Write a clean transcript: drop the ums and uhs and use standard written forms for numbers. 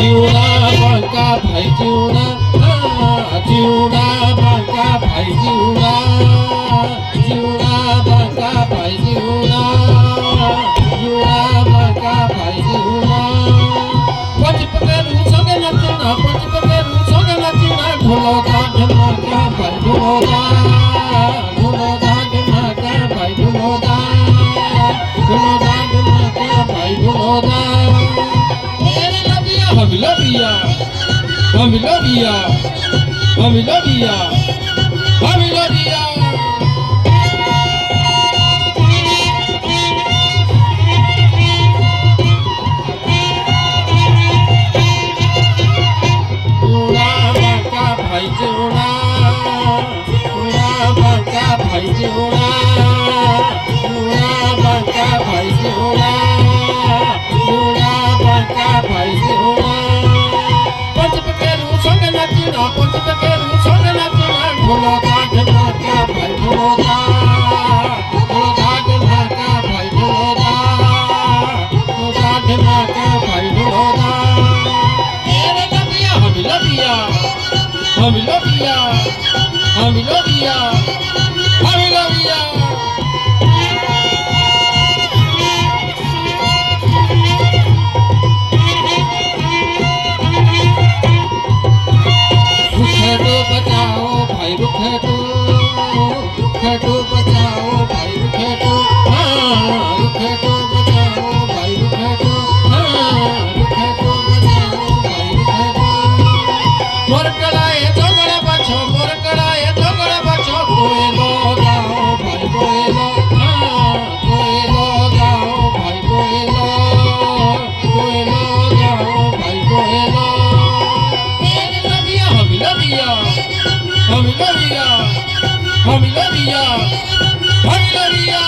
चिवडा बांका भाई चिवडा चिवडा बांका भाई चिवडा चिवडा बांका भाई चिवडा चिवडा बांका भाई चिवडा पंच पकेरू संगे नचना पंच पकेरू संगे नचना ढोलो दा ढमाका भाई ढोलो दा ढमाका भाई ढोलो दा ढमाका भाई ढोलो दा हम love ya, हम love ya, हम love ya, हम love ya. चिवडा बांका भाई चिवडा, चिवडा बांका भाई चिवडा, चिवडा बांका भाई चिवडा, चिवडा बांका भाई चिवडा. पंच पकेरू संगे नचना पंच पकेरू संगे नचना ढोलो दा ढमाका भाई ढोलो दा ढमाका भाई ढोलो दा ढमाका भाई ढोलो दा. अरे लबिया हम लबिया हम लबिया हम लबिया हम लबिया. बचाओ भाई रुखेटो बचाओ भाई रुखेटो रुखेटो बचाओ भाई रुखेटो रुखेटो बचाओ भाई रुखेटो. मोर कड़ाए झगड़ा बचो मोर कड़ाए झगड़ा बचो कोयलो गाओ भाई कोयलो गाओ भाई कोयलो गाओ भाई कोयलो. हम love ya, हम love ya, हम love ya, हम love ya.